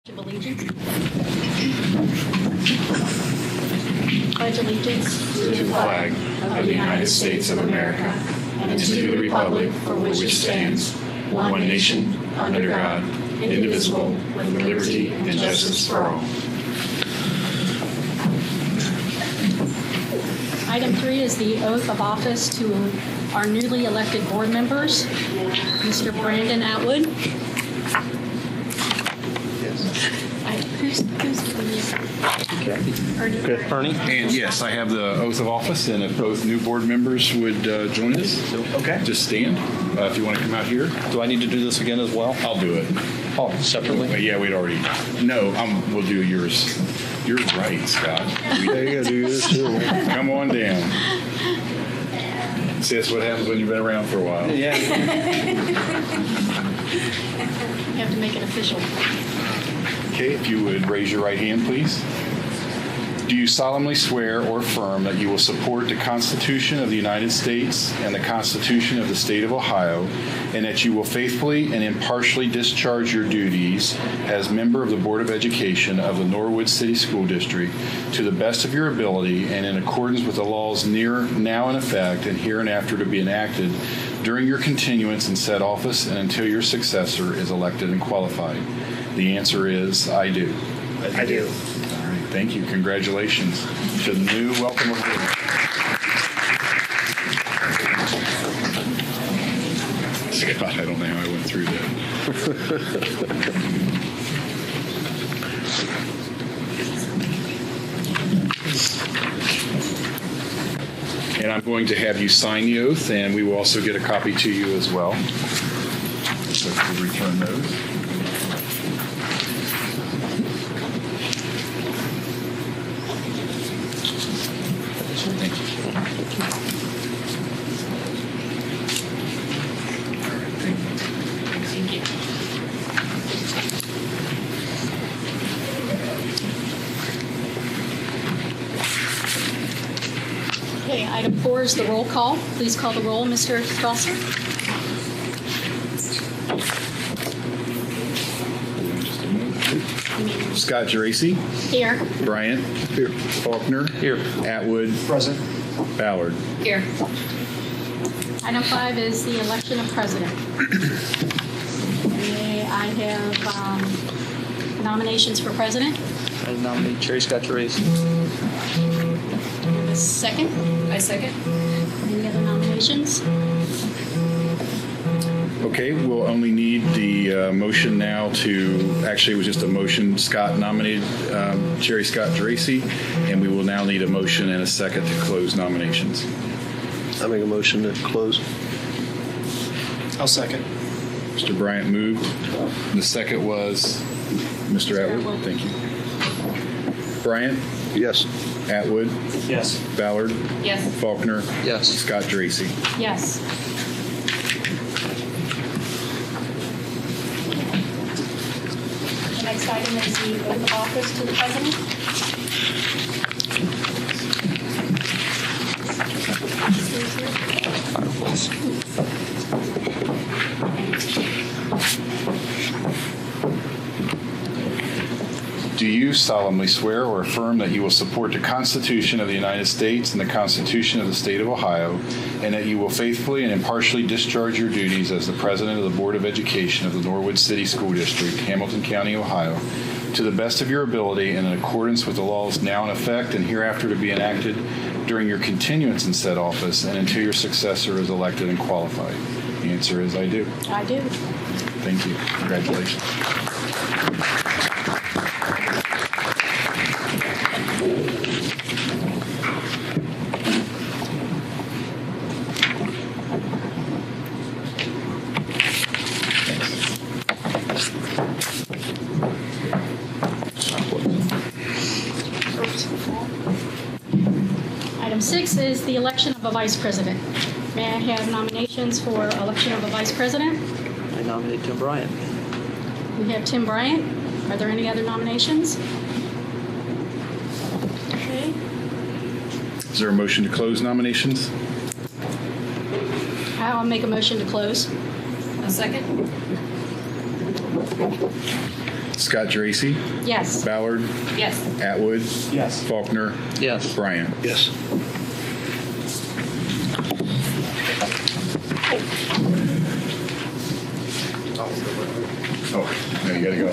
Of allegiance. Pledge allegiance to the flag of the United States of America and to the republic for which it stands, one nation, under God, indivisible, with liberty and justice for all. Item 3 is the oath of office to our newly elected board members. Mr. Brandon Atwood. Ernie? And yes, I have the oath of office, and if both new board members would join us. Okay. Just stand. If you want to come out here. Do I need to do this again as well? I'll do it. Oh, separately? Yeah, we'd already. No, we'll do yours. You're right, Scott. Yeah, you gotta do this too. Come on down. See, that's what happens when you've been around for a while. Yeah. You have to make it official. Okay, if you would raise your right hand, please. Do you solemnly swear or affirm that you will support the Constitution of the United States and the Constitution of the State of Ohio, and that you will faithfully and impartially discharge your duties as member of the Board of Education of the Norwood City School District to the best of your ability and in accordance with the laws now in effect and hereinafter to be enacted during your continuance in said office and until your successor is elected and qualified? The answer is, I do. I do. All right, thank you. Congratulations to the new welcome aboard. Scott, I don't know how I went through that. And I'm going to have you sign the oath, and we will also get a copy to you as well. So we'll return those. Thank you. All right, thank you. Thank you. Okay, item 4 is the roll call. Please call the roll, Mr. Strasser. Scott Geraci, Here. Bryant, Faulkner, Here. Atwood, Present. Ballard. Here. Item 5 is the election of president. May I have nominations for president? I nominate Cherry Scott Geraci. A second? I second. Any other nominations? Okay, we'll only need the motion now to, actually it was just a motion. Scott nominated Cherry Scott Geraci, and we will now need a motion and a second to close nominations. I make a motion to close. I'll second. Mr. Bryant moved. The second was Mr. Atwood. Thank you. Bryant, Yes. Atwood, Yes. Ballard, Yes. Faulkner, Yes. Scott Geraci. Yes. The next item is the oath of office to the president. Do you solemnly swear or affirm that you will support the Constitution of the United States and the Constitution of the State of Ohio, and that you will faithfully and impartially discharge your duties as the President of the Board of Education of the Norwood City School District, Hamilton County, Ohio, to the best of your ability and in accordance with the laws now in effect and hereafter to be enacted during your continuance in said office and until your successor is elected and qualified? The answer is I do. I do. Thank you. Congratulations. Item 6 is the election of a vice president. May I have nominations for election of a vice president? I nominate Tim Bryant. We have Tim Bryant. Are there any other nominations? Okay. Is there a motion to close nominations? I'll make a motion to close. A second. Scott Dracy, Yes. Ballard, Yes. Atwood, Yes. Faulkner, Yes. Bryant. Yes. Oh, now you gotta go.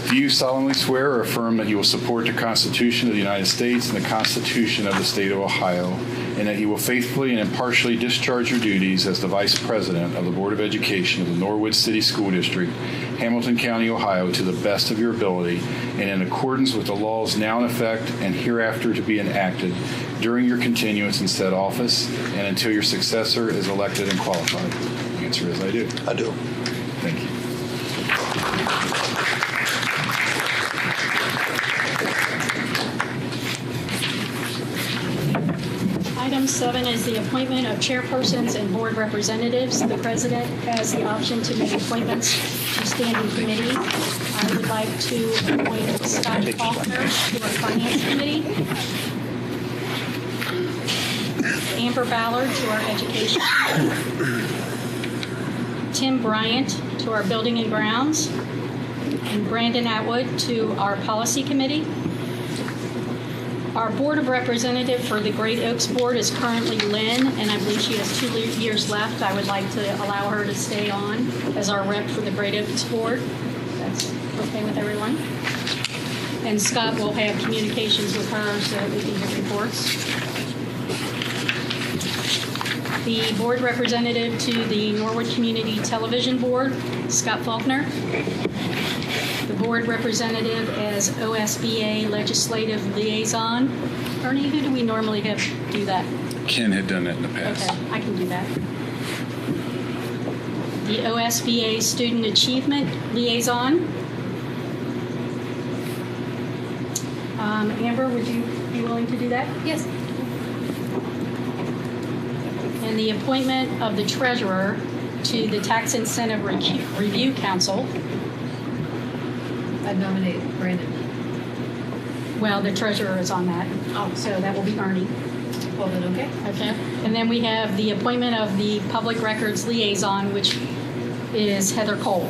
Do you solemnly swear or affirm that you will support the Constitution of the United States and the Constitution of the State of Ohio, and that you will faithfully and impartially discharge your duties as the Vice President of the Board of Education of the Norwood City School District, Hamilton County, Ohio, to the best of your ability and in accordance with the laws now in effect and hereafter to be enacted during your continuance in said office and until your successor is elected and qualified? The answer is I do. I do. Thank you. Item 7 is the appointment of chairpersons and board representatives. The president has the option to make appointments to standing committees. I would like to appoint Scott Faulkner to our finance committee, Amber Ballard to our education committee, Tim Bryant to our building and grounds, and Brandon Atwood to our policy committee. Our Board of Representative for the Great Oaks Board is currently Lynn, and I believe she has 2 years left. I would like to allow her to stay on as our rep for the Great Oaks Board. That's okay with everyone. And Scott will have communications with her so that we can get reports. The Board Representative to the Norwood Community Television Board, Scott Faulkner. The Board Representative as OSBA Legislative Liaison. Ernie, who do we normally have do that? Ken had done that in the past. Okay, I can do that. The OSBA Student Achievement Liaison. Amber, would you be willing to do that? Yes. And the appointment of the treasurer to the Tax Incentive Review Council. I nominate Brandon. Well, the treasurer is on that. Oh, so that will be Ernie. Well, then, okay. Okay. And then we have the appointment of the Public Records Liaison, which is Heather Cole.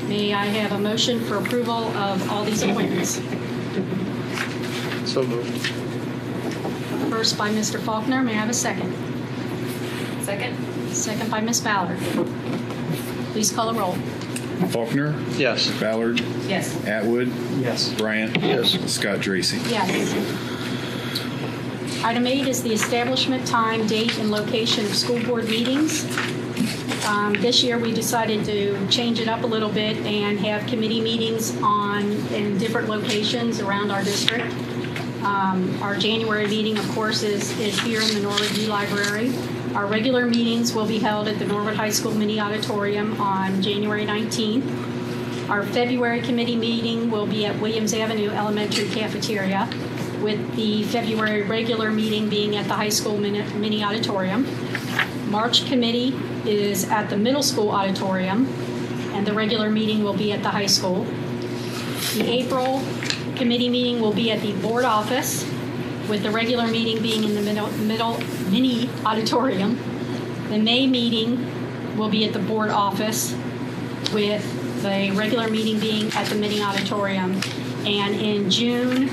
May I have a motion for approval of all these appointments? So moved. First by Mr. Faulkner. May I have a second? Second? Second by Ms. Ballard. Please call the roll. Faulkner, Yes. Ballard, Yes. Atwood, Yes. Bryant, Yes. Scott Dracy. Yes. Item 8 is the establishment, time, date, and location of school board meetings. This year, we decided to change it up a little bit and have committee meetings in different locations around our district. Our January meeting, of course, is here in the Norwood View Library. Our regular meetings will be held at the Norwood High School Mini Auditorium on January 19th. Our February committee meeting will be at Williams Avenue Elementary Cafeteria, with the February regular meeting being at the high school mini auditorium. March committee is at the middle school auditorium, and the regular meeting will be at the high school. The April committee meeting will be at the board office, with the regular meeting being in the middle mini auditorium. The May meeting will be at the board office, with the regular meeting being at the mini auditorium. And in June,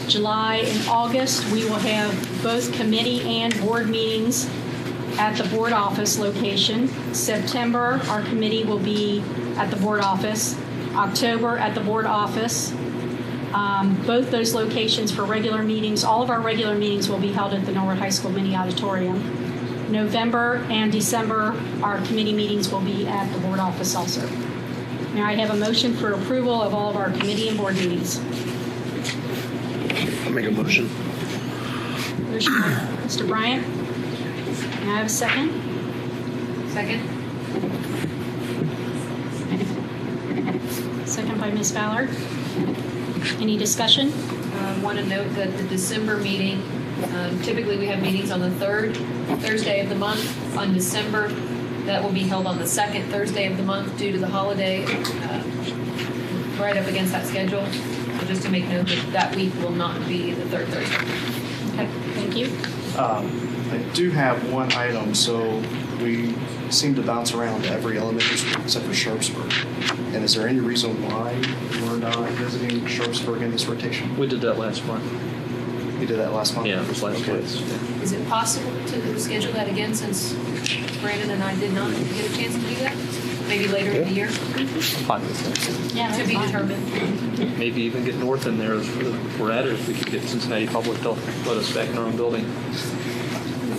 July, and August, we will have both committee and board meetings at the board office location. September, our committee will be at the board office. October, at the board office. Both those locations for regular meetings, all of our regular meetings will be held at the Norwood High School Mini Auditorium. November and December, our committee meetings will be at the board office also. May I have a motion for approval of all of our committee and board meetings? I'll make a motion. Motion by Mr. Bryant. May I have a second? Second? Second by Ms. Ballard. Any discussion? Want to note that the December meeting, typically we have meetings on the third Thursday of the month. On December, that will be held on the second Thursday of the month due to the holiday, right up against that schedule. So just to make note that that week will not be the third Thursday. Okay, thank you. I do have one item. So we seem to bounce around to every elementary school except for Sharpsburg. And is there any reason why we're not visiting Sharpsburg in this rotation? We did that last month. We did that last month? Yeah, it was last Okay. month. Yeah. Is it possible to schedule that again since Brandon and I did not get a chance to do that? Maybe later in the year? Fine with that. Yeah, To be that's fine. determined. Maybe even get North in there if we're at it. If we could get Cincinnati Public to let us back in our own building.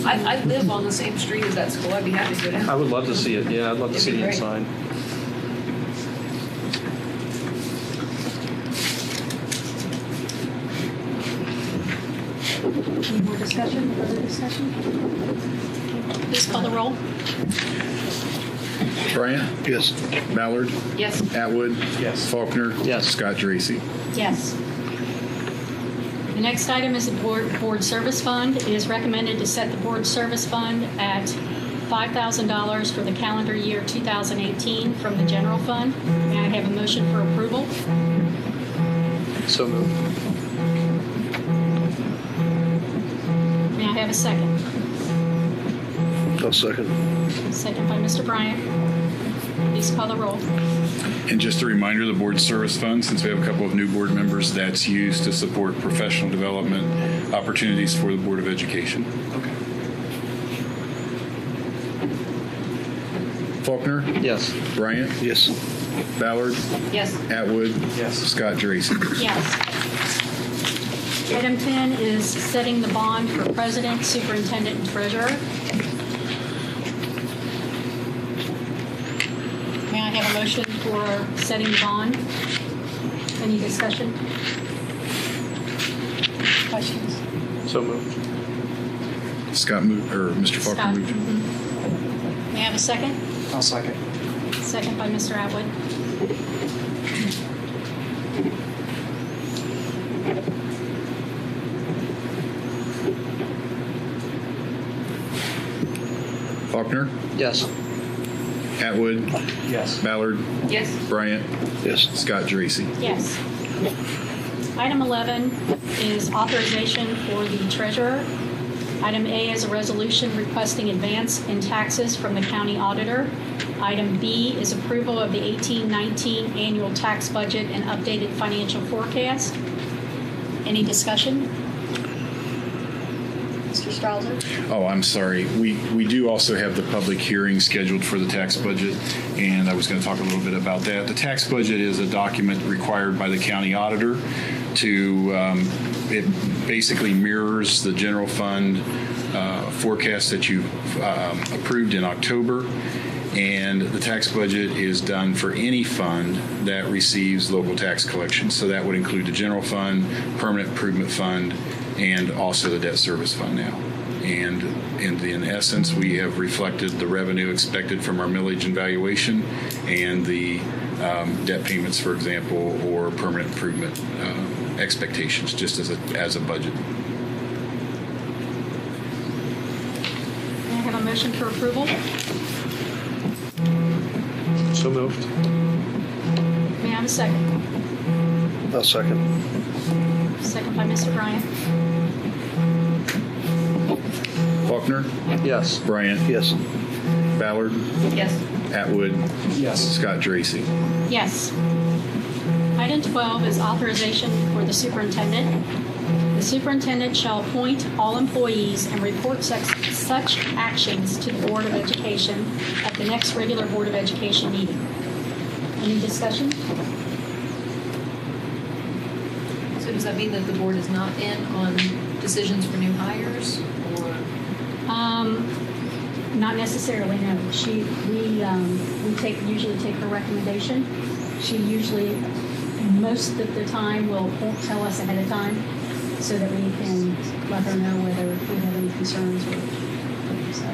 I live on the same street as that school. I'd be happy to go down. I would love to see it. Yeah, I'd love to It'd see be the great. inside. Any more discussion, further discussion? Please call the roll. Bryant? Yes. Ballard? Yes. Atwood? Yes. Faulkner? Yes. Scott Dracy. Yes. The next item is the board service fund. It is recommended to set the board service fund at $5,000 for the calendar year 2018 from the general fund. May I have a motion for approval? So moved. May I have a second? I'll second. Second by Mr. Bryant. Please call the roll. And just a reminder, the board service fund, since we have a couple of new board members, that's used to support professional development opportunities for the Board of Education. Okay. Faulkner? Yes. Bryant? Yes. Ballard? Yes. Atwood? Yes. Scott Dracy. Yes. Item 10 is setting the bond for president, superintendent, and treasurer. May I have a motion for setting the bond? Any discussion? Questions? So moved. Scott moved, or Mr. Faulkner Scott? moved. Mhm. May I have a second? I'll second. Second by Mr. Atwood. Faulkner? Yes. Atwood? Yes. Ballard? Yes. Bryant? Yes. Scott Dracy. Yes. Item 11 is authorization for the treasurer. Item A is a resolution requesting advance in taxes from the county auditor. Item B is approval of the 18-19 annual tax budget and updated financial forecast. Any discussion? Mr. Strauser? Oh, I'm sorry. We do also have the public hearing scheduled for the tax budget, and I was going to talk a little bit about that. The tax budget is a document required by the county auditor to, it basically mirrors the general fund forecast that you approved in October. And the tax budget is done for any fund that receives local tax collection. So that would include the general fund, permanent improvement fund, and also the debt service fund now. And in essence, we have reflected the revenue expected from our millage and valuation and the debt payments, for example, or permanent improvement expectations, just as a budget. May I have a motion for approval? So moved. May I have a second? I'll second. Second by Mr. Bryant. Faulkner? Yes. Bryant? Yes. Ballard? Yes. Atwood? Yes. Scott Dracy. Yes. Item 12 is authorization for the superintendent. The superintendent shall appoint all employees and report such actions to the Board of Education at the next regular Board of Education meeting. Any discussion? So does that mean that the board is not in on decisions for new hires, or? Not necessarily, no. We usually take her recommendation. She usually, most of the time, won't tell us ahead of time so that we can let her know whether we have any concerns or so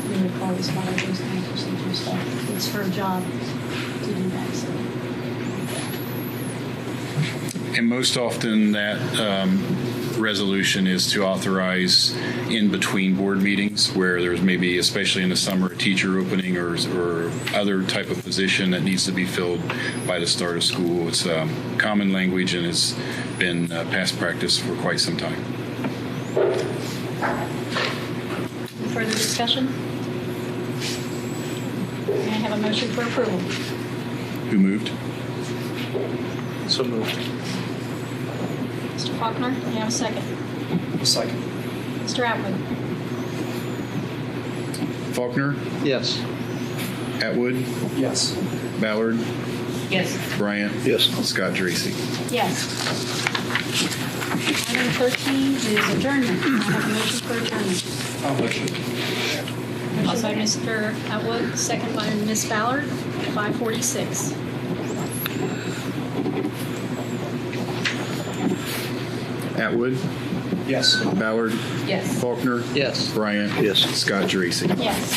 we would always follow those kind of procedures. So it's her job to do that. So. And most often that resolution is to authorize in between board meetings where there's maybe, especially in the summer, a teacher opening or other type of position that needs to be filled by the start of school. It's common language and it's been past practice for quite some time. Further discussion? May I have a motion for approval? Who moved? So moved. Mr. Faulkner, may I have a second? Second. Mr. Atwood? Faulkner, Yes. Atwood, Yes. Ballard, Yes. Bryant. Yes. Scott Dracy. Yes. Item 13 is adjournment. May I have a motion for adjournment? Motion by Mr. Atwood, second by Ms. Ballard, 5:46. Atwood, Yes. Ballard, Yes. Faulkner, Yes. Bryant. Yes. Scott Dracy. Yes.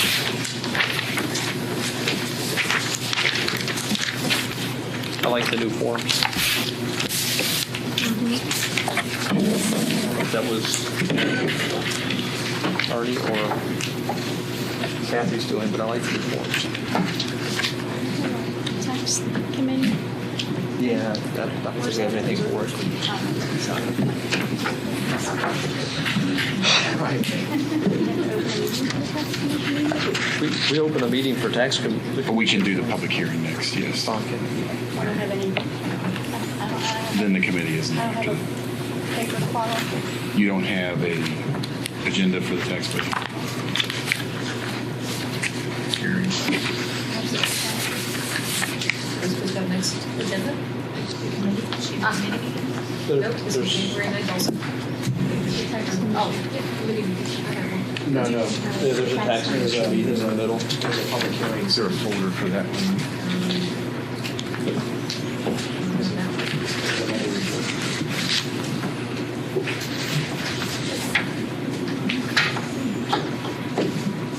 I like the new forms. That was Artie or Kathy's doing, but I like the new forms. Tax committee? Yeah, that, I don't think we have anything for it. We open a meeting for tax But we can do the public hearing next, yes. I don't have any. Then the committee isn't I don't after have that. a paper to follow. You don't have a agenda for the tax budget hearing. Let's put that next agenda. Nope, this is January 9th also. Oh, yeah, committee meeting. I have one. No. There's a tax meeting in the middle. There's a public hearing. Is there a folder for that one? There's that one.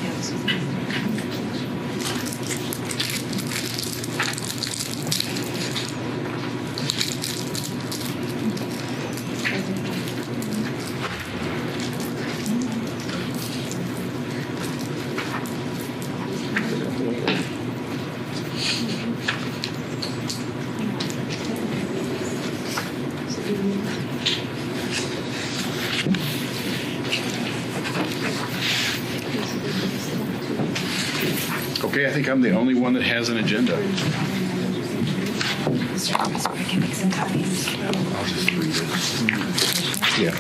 Yeah, this is- Okay, I think I'm the only one that has an agenda. I'll just read it. Yeah.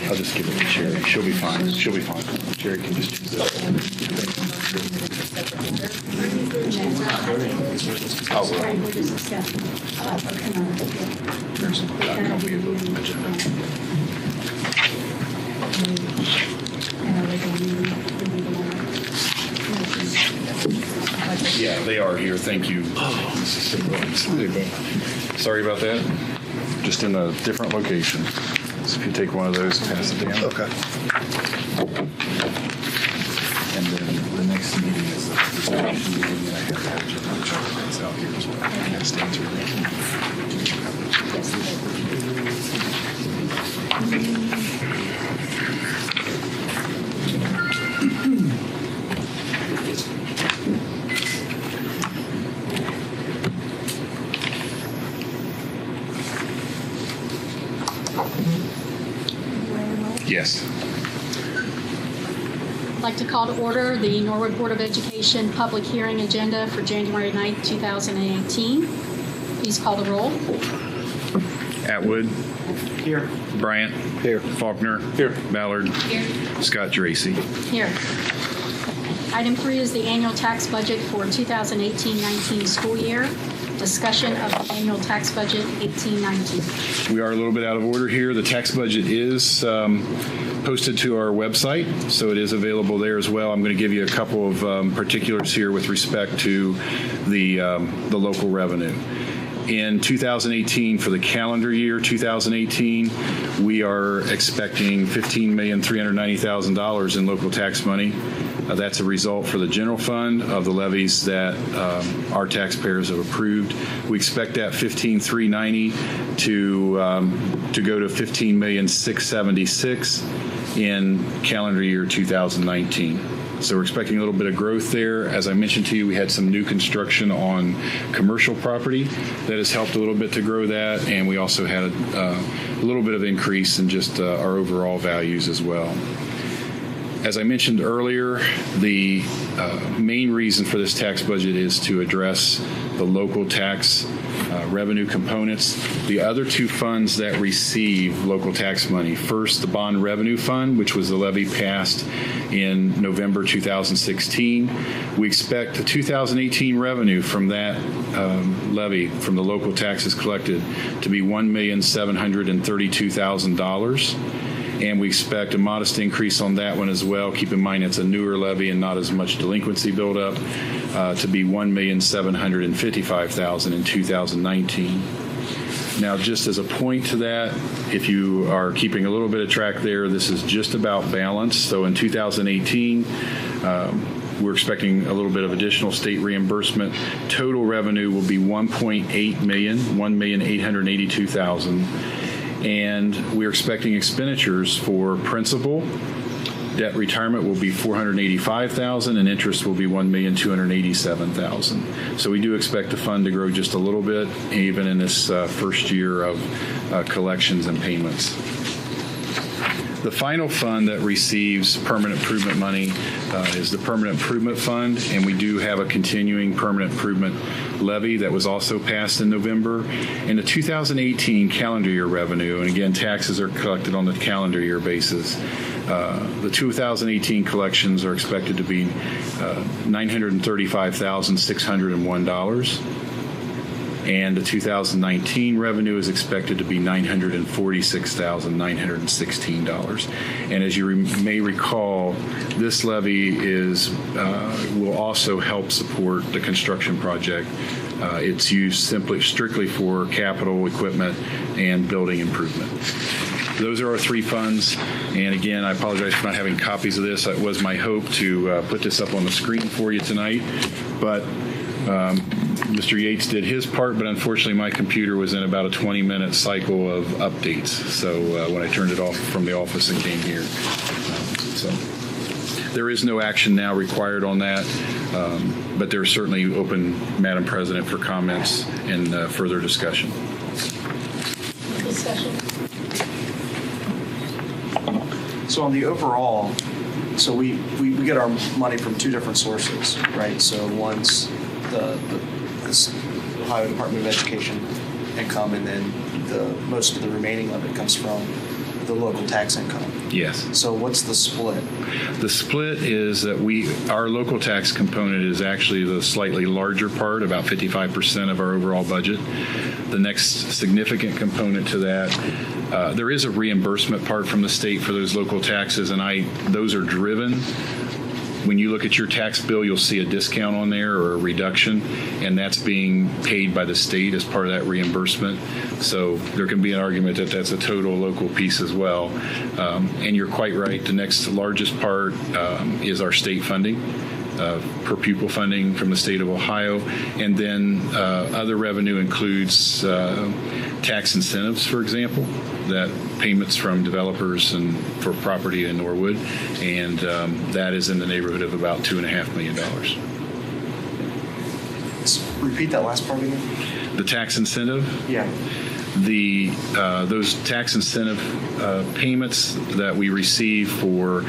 I'll just give it to Sherry. She'll be fine. She'll be fine. Sherry can just use it. I will. There's a copy of the agenda. Yeah, they are here. Thank you. Sorry about that. Just in a different location. So if you take one of those, pass it down. Okay. And then the next meeting is the discussion meeting, and I have that chocolates out here as well. Yeah, stand to Yes. I'd like to call to order the Norwood Board of Education public hearing agenda for January 9th, 2018. Please call the roll. Atwood. Here. Bryant. Here. Faulkner. Here. Ballard. Here. Scott Dracy. Here. Item 3 is the annual tax budget for 2018-19 school year. Discussion of the annual tax budget 18-19. We are a little bit out of order here. The tax budget is posted to our website, so it is available there as well. I'm going to give you a couple of particulars here with respect to the local revenue. In 2018, for the calendar year 2018, we are expecting $15,390,000 in local tax money. That's a result for the general fund of the levies that our taxpayers have approved. We expect that $15,390 to go to $15,676,000 in calendar year 2019. So we're expecting a little bit of growth there. As I mentioned to you, we had some new construction on commercial property that has helped a little bit to grow that, and we also had a little bit of increase in just our overall values as well. As I mentioned earlier, the main reason for this tax budget is to address the local tax revenue components. The other two funds that receive local tax money, first, the Bond Revenue Fund, which was the levy passed in November 2016. We expect the 2018 revenue from that levy, from the local taxes collected, to be $1,732,000. And we expect a modest increase on that one as well. Keep in mind it's a newer levy and not as much delinquency buildup, to be $1,755,000 in 2019. Now, just as a point to that, if you are keeping a little bit of track there, this is just about balance. So in 2018, we're expecting a little bit of additional state reimbursement. Total revenue will be $1.8 million, $1,882,000. And we're expecting expenditures for principal. Debt retirement will be $485,000, and interest will be $1,287,000. So we do expect the fund to grow just a little bit, even in this first year of collections and payments. The final fund that receives permanent improvement money is the Permanent Improvement Fund, and we do have a continuing permanent improvement levy that was also passed in November. And the 2018 calendar year revenue, and again, taxes are collected on the calendar year basis. The 2018 collections are expected to be $935,601. And the 2019 revenue is expected to be $946,916. And as you may recall, this levy will also help support the construction project. It's used strictly for capital equipment and building improvement. Those are our three funds. And again, I apologize for not having copies of this. It was my hope to put this up on the screen for you tonight. But Mr. Yates did his part, but unfortunately my computer was in about a 20-minute cycle of updates. So when I turned it off from the office and came here. So there is no action now required on that, but they're certainly open, Madam President, for comments and further discussion. Discussion. So on the overall, so we get our money from two different sources, right? So one's this Ohio Department of Education income, and then most of the remaining of it comes from the local tax income. Yes. So what's the split? The split is that our local tax component is actually the slightly larger part, about 55% of our overall budget. The next significant component to that, there is a reimbursement part from the state for those local taxes, and those are driven. When you look at your tax bill, you'll see a discount on there or a reduction, and that's being paid by the state as part of that reimbursement. So there can be an argument that that's a total local piece as well. And you're quite right. The next largest part is our state funding, per pupil funding from the state of Ohio. And then other revenue includes tax incentives, for example, that payments from developers and for property in Norwood, and that is in the neighborhood of about $2.5 million. Repeat that last part again. The tax incentive? Yeah. Those tax incentive payments that we receive for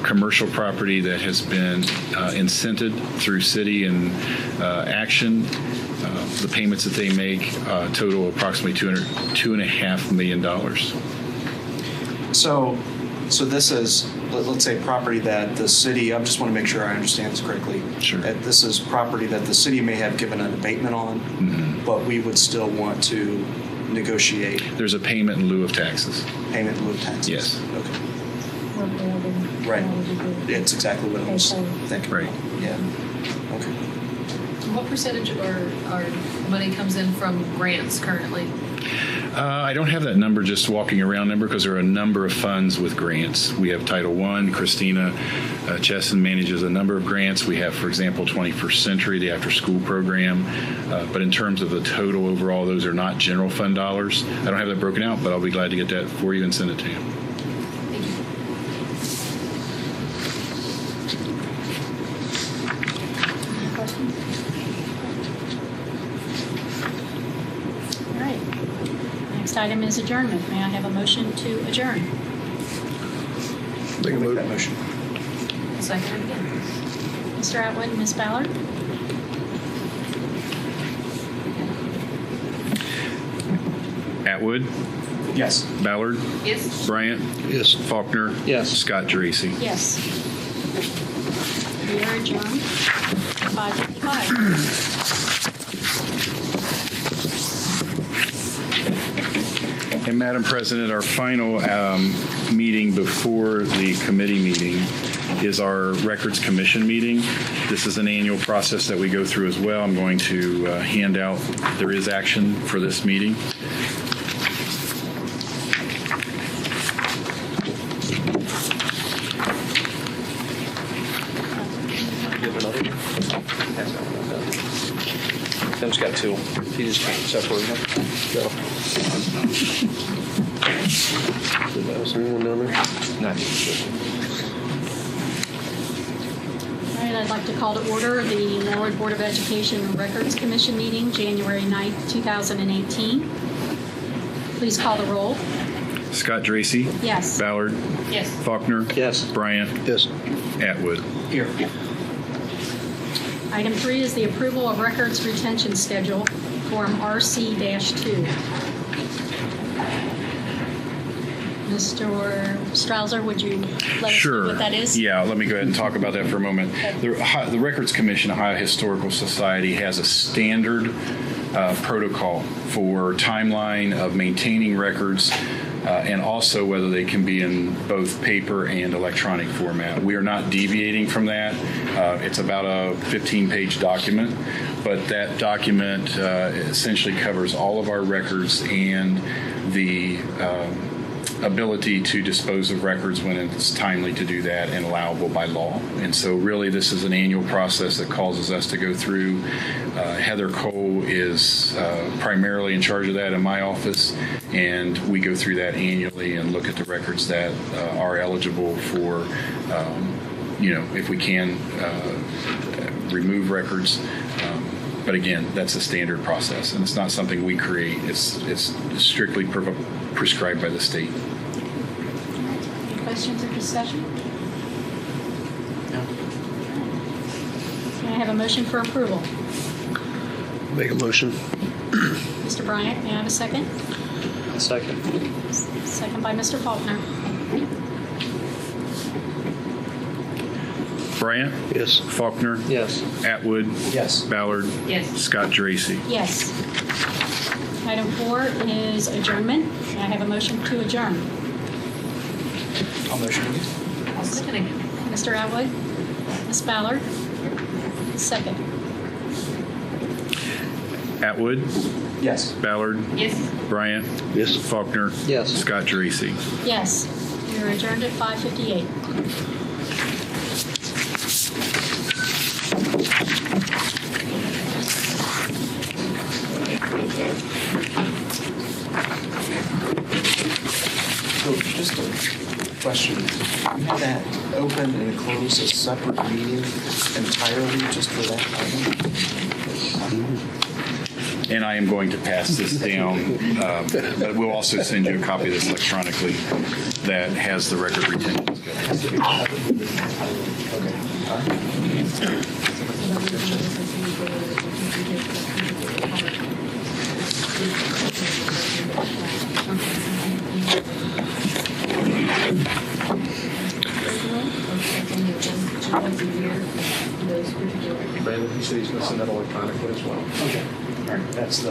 commercial property that has been incented through city and action, the payments that they make total approximately $2.5 million. So this is, let's say, property that the city, I just want to make sure I understand this correctly. Sure. That this is property that the city may have given an abatement on, but we would still want to negotiate. There's a payment in lieu of taxes. Payment in lieu of taxes? Yes. Okay. Right. It's exactly what I was thinking. Right. Yeah. Okay. What percentage of our money comes in from grants currently? I don't have that number just walking around number because there are a number of funds with grants. We have Title I. Christina Chesson manages a number of grants. We have, for example, 21st Century, the after-school program. But in terms of the total overall, those are not general fund dollars. I don't have that broken out, but I'll be glad to get that for you and send it to you. Thank you. Any questions? All right. Next item is adjournment. May I have a motion to adjourn? Make a Make that motion. motion. second it again. Mr. Atwood and Ms. Ballard? Atwood, Yes. Ballard, Yes? Bryant, Yes. Faulkner, Yes. Scott Dracy. Yes. We are adjourned. 5:55. And Madam President, our final meeting before the committee meeting is our Records Commission meeting. This is an annual process that we go through as well. I'm going to hand out, there is action for this meeting. Tim's got two. He just can't separate them. Go. Is there anyone down there? Nice. All right, I'd like to call to order the Norwood Board of Education Records Commission meeting, January 9th, 2018. Please call the roll. Scott Dracy. Yes. Ballard. Yes. Faulkner. Yes. Bryant. Yes. Atwood. Here. Item 3 is the approval of records retention schedule, Form RC-2. Mr. Strauser, would you let us know what that is? Yeah, let me go ahead and talk about that for a moment. The Records Commission, Ohio Historical Society, has a standard protocol for timeline of maintaining records and also whether they can be in both paper and electronic format. We are not deviating from that. It's about a 15-page document, but that document essentially covers all of our records and the ability to dispose of records when it's timely to do that and allowable by law. And so really this is an annual process that causes us to go through. Heather Cole is primarily in charge of that in my office, and we go through that annually and look at the records that are eligible for, if we can remove records. But again, that's a standard process, and it's not something we create. It's strictly prescribed by the state. Any questions or discussion? No. Can I have a motion for approval? Make a motion. Mr. Bryant, may I have a second? Second. Second by Mr. Faulkner. Bryant? Yes. Faulkner? Yes. Atwood? Yes. Ballard? Yes. Scott Dracy. Yes. Item 4 is adjournment. May I have a motion to adjourn? I'll motion. I'll second again. Mr. Atwood? Ms. Ballard? Second. Atwood? Yes. Ballard? Yes. Bryant? Yes. Faulkner? Yes. Scott Dracy. Yes. We are adjourned at 5:58. So just a question. You have that open and close a separate meeting entirely just for that item? And I am going to pass this down, but we'll also send you a copy of this electronically that has the record retention schedule. Okay. All right. Brandon, he said he's going to send that electronically as well. Okay. All right. That's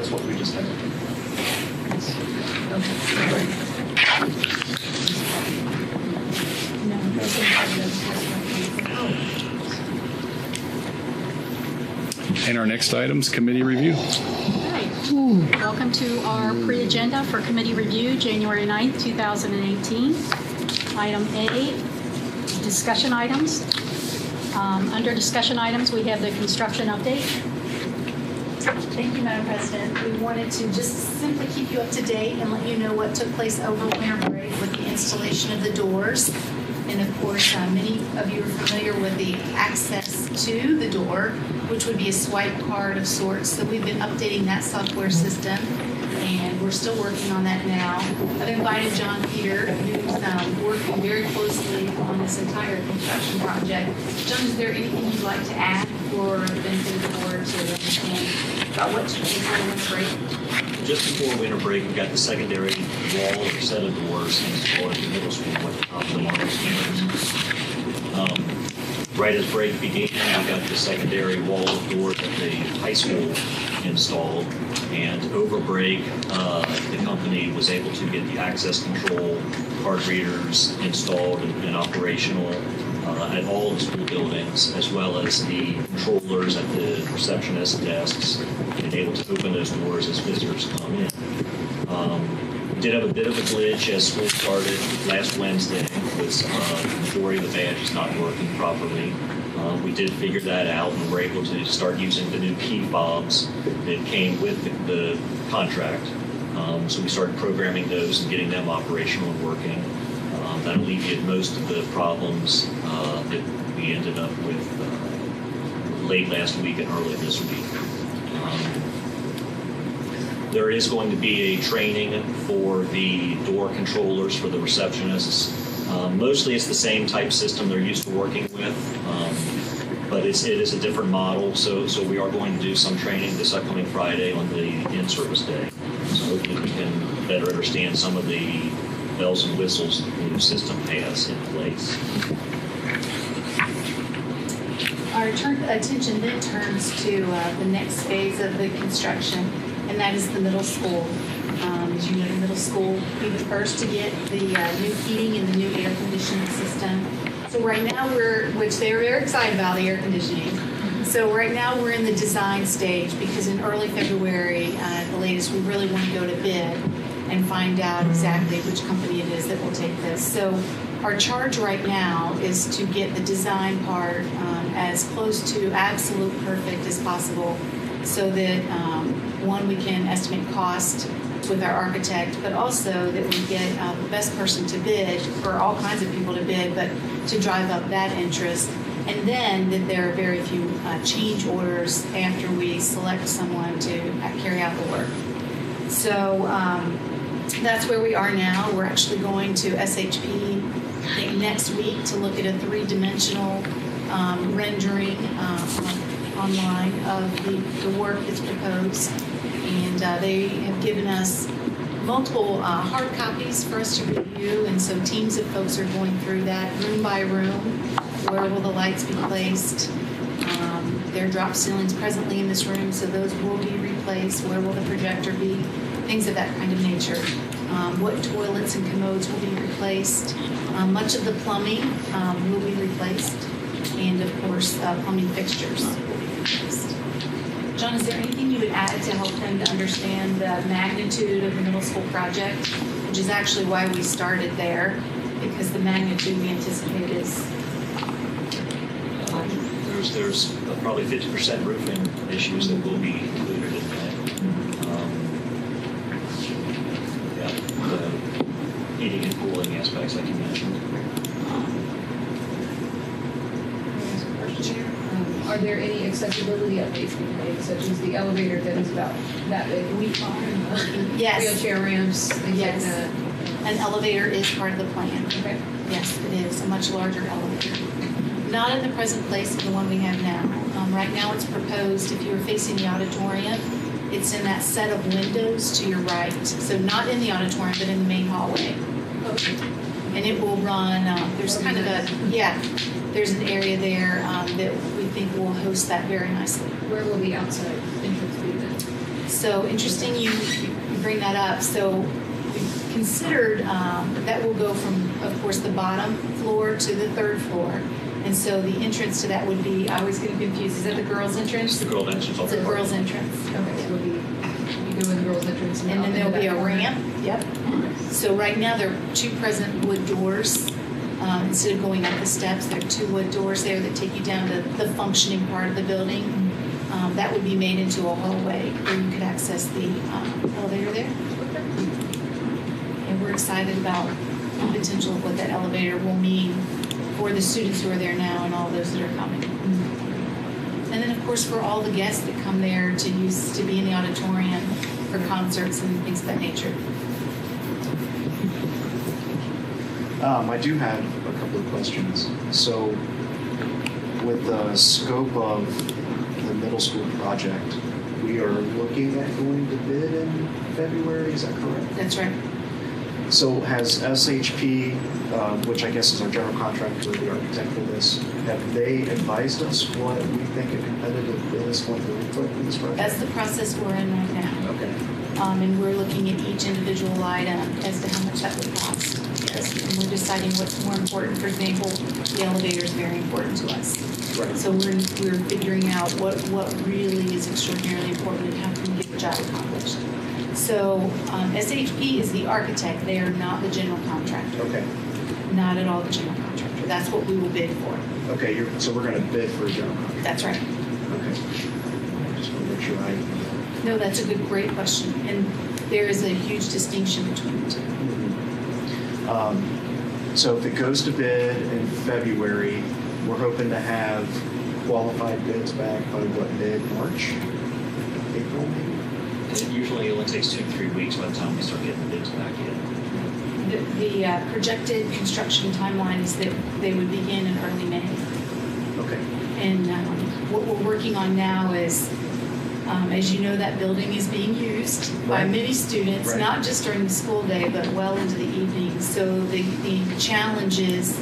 what we just had. And our next item's committee review. Welcome to our pre-agenda for committee review, January 9th, 2018. Item A, discussion items. Under discussion items, we have the construction update. Thank you, Madam President. We wanted to just simply keep you up to date and let you know what took place over winter break with the installation of the doors. And of course, many of you are familiar with the access to the door, which would be a swipe card of sorts. So we've been updating that software system. and we're still working on that now. I've invited John Peter, who's working very closely on this entire construction project. John, is there anything you'd like to add for the benefit of the board to understand about what to do before winter break? Just before winter break, we got the secondary wall or set of doors installed at the middle school with the top of the model standards. Right as break began, we got the secondary wall of doors at the high school installed. And over break, the company was able to get the access control card readers installed and operational at all the school buildings, as well as the controllers at the receptionist desks, and able to open those doors as visitors come in. We did have a bit of a glitch as school started last Wednesday, with the majority of the badges not working properly. We did figure that out, and we're able to start using the new key fobs that came with the contract. So we started programming those and getting them operational and working. That alleviated most of the problems that we ended up with late last week and early this week. There is going to be a training for the door controllers for the receptionists. Mostly it's the same type system they're used to working with, but it is a different model, so we are going to do some training this upcoming Friday on the in-service day. So hopefully we can better understand some of the bells and whistles the new system has in place. Our attention then turns to the next phase of the construction, and that is the middle school. As you know, the middle school will be the first to get the new heating and the new air conditioning system. So right now which they're very excited about, the air conditioning. So right now we're in the design stage, because in early February, the latest, we really want to go to bid and find out exactly which company it is that will take this. So our charge right now is to get the design part as close to absolute perfect as possible, so that one, we can estimate cost with our architect, but also that we get the best person to bid, for all kinds of people to bid, but to drive up that interest. And then that there are very few change orders after we select someone to carry out the work. So that's where we are now. We're actually going to SHP, I think, next week to look at a three-dimensional rendering online of the work that's proposed. And they have given us multiple hard copies for us to review, and so teams of folks are going through that room by room. Where will the lights be placed? There are drop ceilings presently in this room, so those will be replaced. Where will the projector be? Things of that kind of nature. What toilets and commodes will be replaced? Much of the plumbing will be replaced, and of course, plumbing fixtures will be replaced. John, is there anything you would add to help them to understand the magnitude of the middle school project, which is actually why we started there, because the magnitude we anticipate is... There's probably 50% roofing issues that will be included in that. The heating and cooling aspects, like you mentioned. Are there any accessibility updates being made, such as the elevator that is about that big? Yes. Wheelchair ramps, things Yes. like that. An elevator is part of the plan. Okay. Yes, it is, a much larger elevator. Not in the present place of the one we have now. Right now it's proposed, if you were facing the auditorium, it's in that set of windows to your right. So not in the auditorium, but in the main hallway. Okay. And it will run, there's kind of a, there's an area there that we think will host that very nicely. Where will the outside entrance be then? So interesting you bring that up. So we considered that will go from, of course, the bottom floor to the third floor. And so the entrance to that would be, I always get confused, is that the girls' entrance? It's the girl entrance. It's a girls' entrance. Okay, so you go in the girls' entrance. And then there'll be a ramp. Yep. Okay. So right now there are two present wood doors. Instead of going up the steps, there are two wood doors there that take you down to the functioning part of the building. That would be made into a hallway where you could access the elevator there. And we're excited about the potential of what that elevator will mean for the students who are there now and all those that are coming. And And then, of course, for all the guests that come there to be in the auditorium for concerts and things of that nature. I do have a couple of questions. So, with the scope of the middle school project, we are looking at going to bid in February, is that correct? That's right. So has SHP, which I guess is our general contractor, the architect for this, have they advised us what we think a competitive bid is going to look like in this project? That's the process we're in right now. Okay. And we're looking at each individual item as to how much that would cost. Yes. And we're deciding what's more important. For example, the elevator is very important to us. Right. So we're figuring out what really is extraordinarily important and how can we get the job accomplished. So SHP is the architect. They are not the general contractor. Okay. Not at all the general contractor. That's what we will bid for. Okay, so we're going to bid for a general contract. That's right. Okay. I just want to make sure I... No, that's a great question. And there is a huge distinction between the two. So if it goes to bid in February, we're hoping to have qualified bids back by what, mid-March? April, maybe? And it usually only takes 2 to 3 weeks by the time we start getting the bids back in. The projected construction timeline is that they would begin in early May. Okay. And what we're working on now is, as you know, that building is being used by Right. many students, Right. not just during the school day, but well into the evening. So the challenge is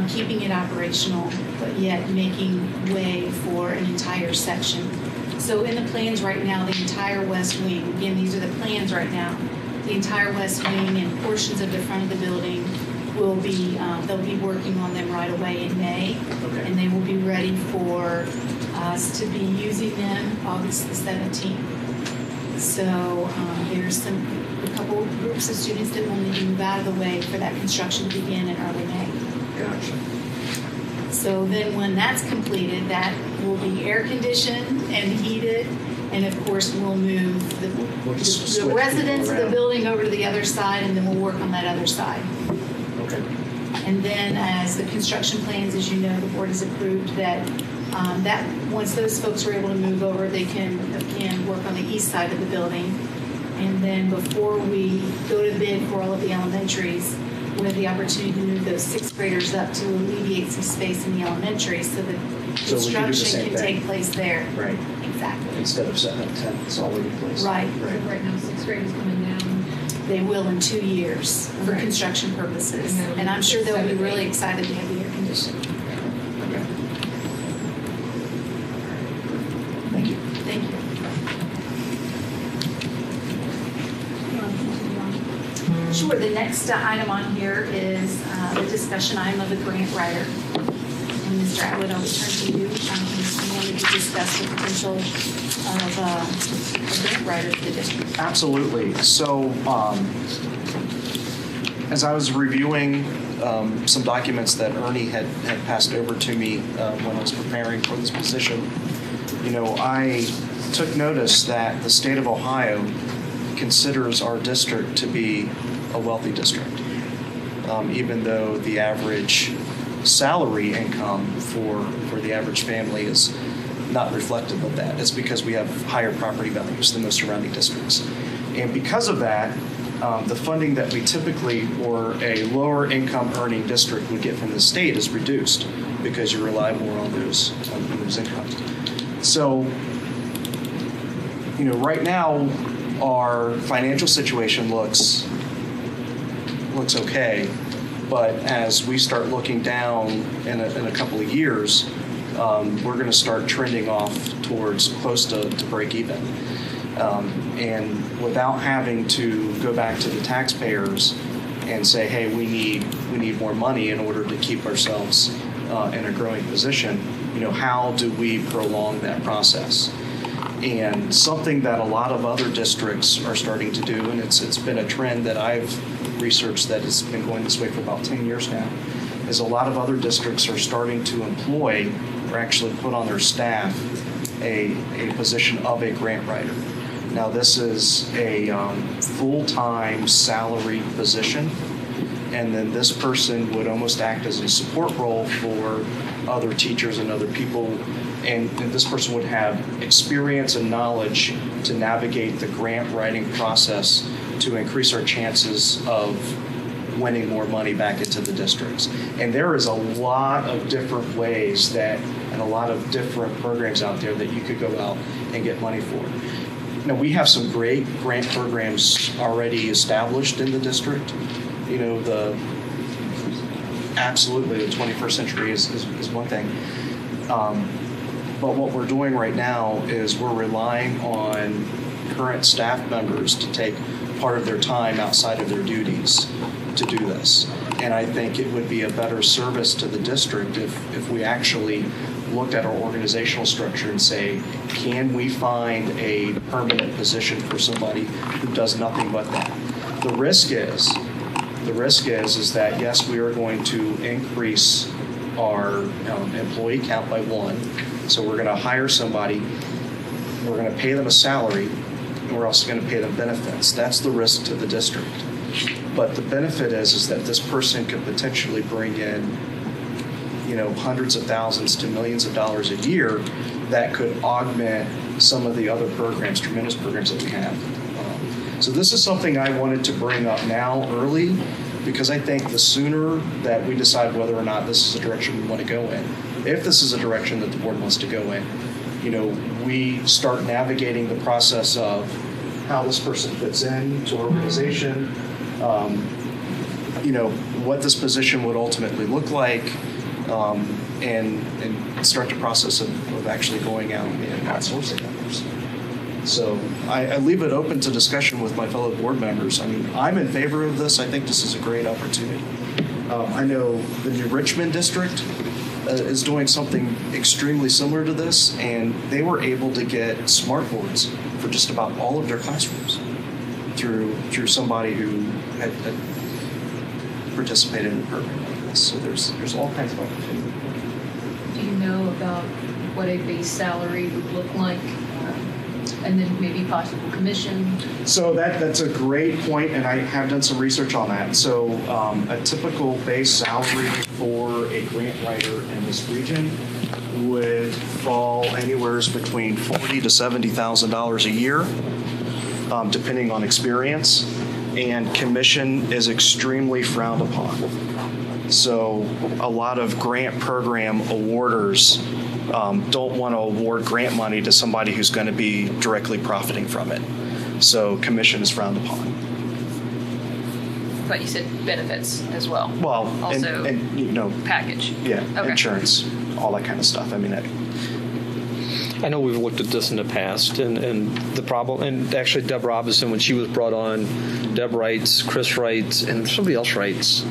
keeping it operational, but yet making way for an entire section. So in the plans right now, the entire west wing, again, these are the plans right now, the entire west wing and portions of the front of the building will be, they'll be working on them right away in May. Okay. And they will be ready for us to be using them August the 17th. So there's a couple of groups of students that will need to move out of the way for that construction to begin in early May. Gotcha. So then when that's completed, that will be air conditioned and heated. And of course, we'll move We'll just the switch residents of people the around. building over to the other side, and then we'll work on that other side. Okay. And then as the construction plans, as you know, the board has approved that once those folks are able to move over, they can again work on the east side of the building. And then before we go to bid for all of the elementaries, we have the opportunity to move those sixth graders up to alleviate some space in the elementary so that So we can do the construction same can thing. take place there. Right. Exactly. Instead of setting up tents already in place. Right. Right. Right now, sixth grade is coming down. They will in 2 years for Right. construction purposes. And that'll And I'm be sure they'll be 7, really 8. excited to have the air conditioning. Okay. Thank you. Thank you. Sure. The next item on here is the discussion item of the grant writer. And Mr. Atwood, I'll return to you. We wanted to discuss the potential of a grant writer for the district. Absolutely. So, as I was reviewing some documents that Ernie had passed over to me when I was preparing for this position, I took notice that the state of Ohio considers our district to be a wealthy district, even though the average salary income for the average family is not reflective of that. It's because we have higher property values than most surrounding districts. And because of that, the funding that we typically, or a lower income earning district would get from the state is reduced because you rely more on those incomes. So, right now, our financial situation looks okay, but as we start looking down in a couple of years, we're going to start trending off towards close to break even. And without having to go back to the taxpayers and say, hey, we need more money in order to keep ourselves in a growing position, how do we prolong that process? And something that a lot of other districts are starting to do, and it's been a trend that I've researched that has been going this way for about 10 years now, is a lot of other districts are starting to employ or actually put on their staff a position of a grant writer. Now, this is a full-time salary position, and then this person would almost act as a support role for other teachers and other people and this person would have experience and knowledge to navigate the grant writing process to increase our chances of winning more money back into the districts. And there is a lot of different ways that, and a lot of different programs out there that you could go out and get money for. Now, we have some great grant programs already established in the district. You know, absolutely the 21st century is one thing. But what we're doing right now is we're relying on current staff members to take part of their time outside of their duties to do this. And I think it would be a better service to the district if we actually looked at our organizational structure and say, can we find a permanent position for somebody who does nothing but that? The risk is that, yes, we are going to increase our employee count by 1. So we're going to hire somebody, we're going to pay them a salary, and we're also going to pay them benefits. That's the risk to the district. But the benefit is that this person could potentially bring in, you know, hundreds of thousands to millions of dollars a year that could augment some of the other programs, tremendous programs that we have. So this is something I wanted to bring up now early, because I think the sooner that we decide whether or not this is a direction we want to go in, if this is a direction that the board wants to go in, you know, we start navigating the process of how this person fits into our organization, you know, what this position would ultimately look like, and start the process of actually going out and outsourcing members. So I leave it open to discussion with my fellow board members. I mean, I'm in favor of this. I think this is a great opportunity. I know the New Richmond district is doing something extremely similar to this, and they were able to get smart boards for just about all of their classrooms through somebody who had participated in a program like this. So there's all kinds of opportunity. Do you know about what a base salary would look like? And then maybe possible commission? So that's a great point, and I have done some research on that. So a typical base salary for a grant writer in this region would fall anywhere between $40,000 to $70,000 a year, depending on experience. And commission is extremely frowned upon. So a lot of grant program awarders don't want to award grant money to somebody who's going to be directly profiting from it. So commission is frowned upon. But you said benefits as well. Well, Also, and you know, package. yeah, Okay. insurance, all that kind of stuff. I mean, I know we've looked at this in the past, and the problem, and actually Deb Robinson, when she was brought on, Deb writes, Chris writes, and somebody else writes.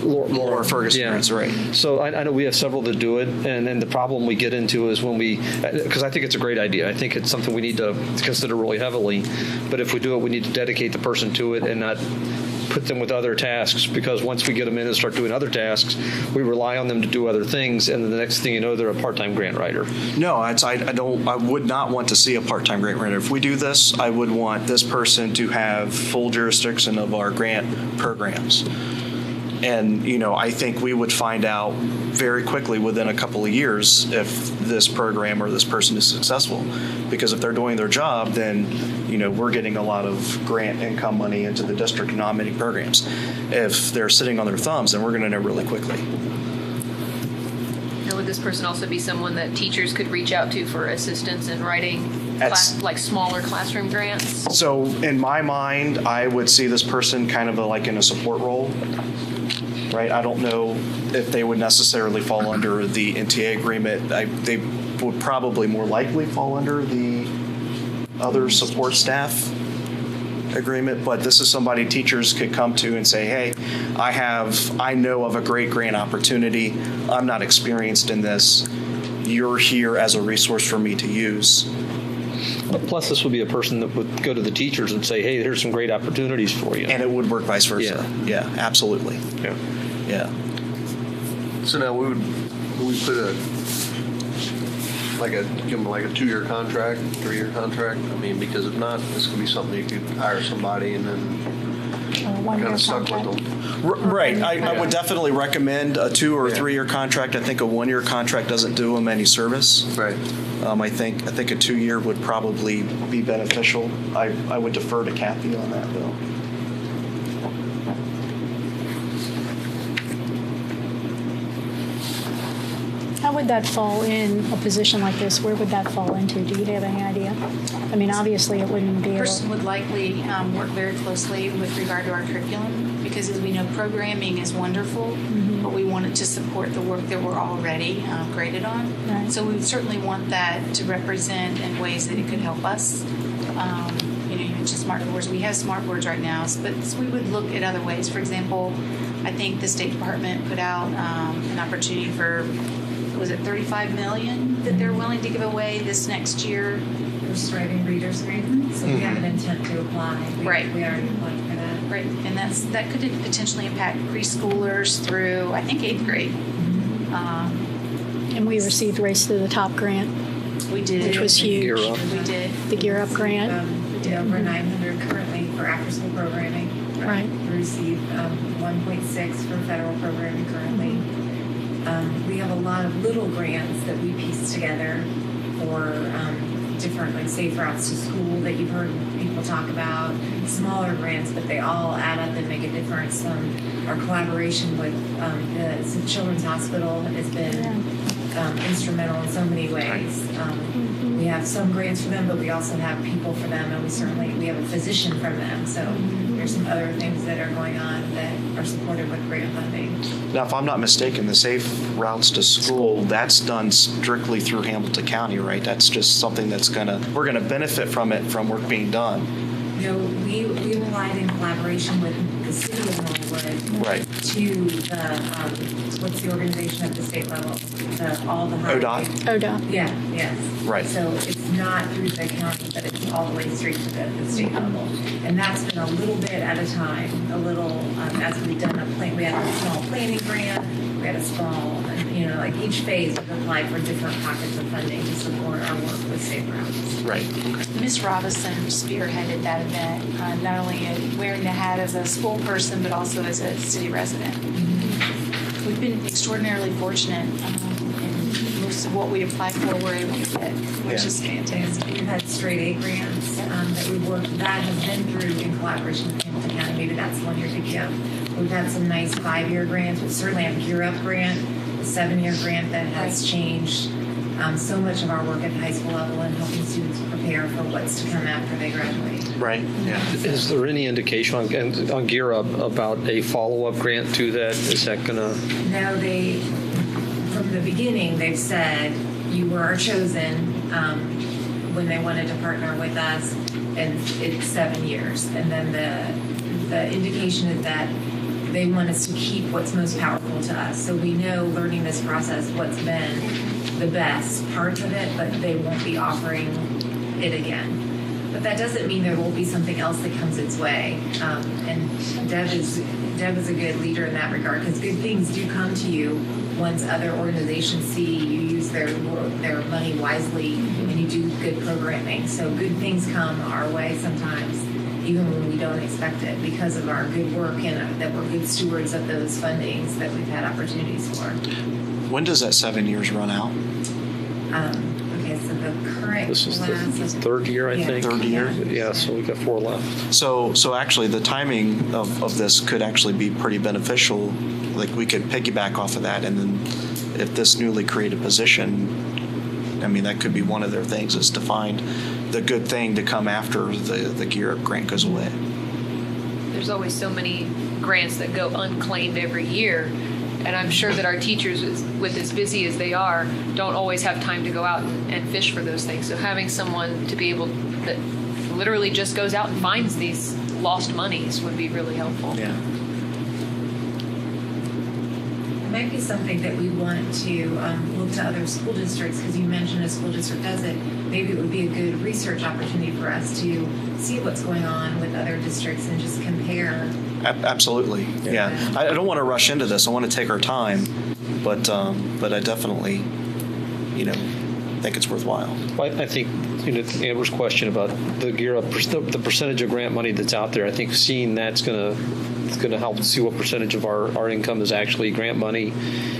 Laura Ferguson, Yeah. that's right. So I know we have several that do it, and then the problem we get into is when because I think it's a great idea. I think it's something we need to consider really heavily. But if we do it, we need to dedicate the person to it and not put them with other tasks, because once we get them in and start doing other tasks, we rely on them to do other things, and then the next thing you know, they're a part-time grant writer. No, I would not want to see a part-time grant writer. If we do this, I would want this person to have full jurisdiction of our grant programs. And, you know, I think we would find out very quickly within a couple of years if this program or this person is successful. Because if they're doing their job, then, you know, we're getting a lot of grant income money into the district, not many programs. If they're sitting on their thumbs, then we're going to know really quickly. Now, would this person also be someone that teachers could reach out to for assistance in writing like smaller classroom grants? So in my mind, I would see this person kind of like in a support role. Right, I don't know if they would necessarily fall under the NTA agreement. They would probably more likely fall under the other support staff agreement, but this is somebody teachers could come to and say, hey, I know of a great grant opportunity. I'm not experienced in this. You're here as a resource for me to use. Plus, this would be a person that would go to the teachers and say, hey, here's some great opportunities for you. And it would work vice versa. Yeah, absolutely. Yeah. So now we put give them like a 2-year contract, 3-year contract? I mean, because if not, this could be something you could hire somebody and then one-year Kind of stuck with contract? them. Right. I would definitely recommend a 2 or 3 year contract. I think a 1 year contract doesn't do them any service. Right. I think a 2 year would probably be beneficial. I would defer to Kathy on that though. How would that fall in a position like this? Where would that fall into? Do you have any idea? I mean, obviously, it wouldn't be able. Person would likely work very closely with regard to our curriculum because, as we know, programming is wonderful, but we want it to support the work that we're already graded on. Right. So we would certainly want that to represent in ways that it could help us. You mentioned smart boards. We have smart boards right now, but we would look at other ways. For example, I think the State Department put out an opportunity for, was it $35 million that they're willing to give away this next year? For Striving Readers Grant, so we have an intent to apply. Right. We already applied for that. Right, and that could potentially impact preschoolers through, I think, 8th grade. And we received Race to the Top grant, We did. which was huge. Gear Up. We did. The Gear Up grant. We did over 900 currently for after-school programming. Right. We received 1.6 for federal programming currently. We have a lot of little grants that we piece together for different, like safe routes to school that you've heard people talk about. Smaller grants, but they all add up and make a difference. Our collaboration with the Children's Hospital has been instrumental in so many ways. We have some grants for them, but we also have people for them, and we have a physician from them. So there's some other things that are going on that are supported with grant funding. Now, if I'm not mistaken, the Safe Routes to School, that's done strictly through Hamilton County, right? That's just something we're gonna benefit from it, from work being done. You know, we relied in collaboration with the city of Norwood Right. to the what's the organization at the state level? All the ODOT? ODA. Yeah, yes. Right. So it's not through the county, but it's all the way straight to the state level. And that's been a little bit at a time, as we've done we had a small planning grant, we had a small, like each phase we've applied for different pockets of funding to support our work with Safe Routes. Right. Ms. Robinson spearheaded that event, not only wearing the hat as a school person, but also as a city resident. We've been extraordinarily fortunate, and most of what we applied for we're able to get, which is fantastic. We've had straight A grants that we worked, that has been through in collaboration with Hamilton County. Maybe that's the one you're thinking of. We've had some nice 5-year grants. We certainly have a Gear Up grant, a 7-year grant that has changed so much of our work at the high school level and helping students prepare for what's to come after they graduate. Right. Yeah. Is there any indication on Gear Up about a follow-up grant to that? Is that gonna? No, from the beginning, they've said you were chosen when they wanted to partner with us, and it's 7 years. And then the indication is that they want us to keep what's most powerful to us. So we know, learning this process, what's been the best parts of it, but they won't be offering it again. But that doesn't mean there won't be something else that comes its way. And Deb is a good leader in that regard, because good things do come to you once other organizations see you use their money wisely and you do good programming. So good things come our way sometimes, even when we don't expect it, because of our good work and that we're good stewards of those fundings that we've had opportunities for. When does that 7 years run out? Okay, so the current This is class the is third year, I Yeah. think. Third year? Yeah, so we got 4 left. So actually, the timing of this could actually be pretty beneficial. Like, we could piggyback off of that, and then if this newly created position, I mean, that could be one of their things, is to find the good thing to come after the Gear Up grant goes away. There's always so many grants that go unclaimed every year. And I'm sure that our teachers, with as busy as they are, don't always have time to go out and fish for those things. So having someone to be able that literally just goes out and finds these lost monies would be really helpful. Yeah. It might be something that we want to look to other school districts, because you mentioned a school district does it. Maybe it would be a good research opportunity for us to see what's going on with other districts and just compare. Absolutely. Yeah. I don't want to rush into this. I want to take our time, but I definitely, think it's worthwhile. I think, Amber's question about the Gear Up, the percentage of grant money that's out there, I think seeing that's going to help see what percentage of our income is actually grant money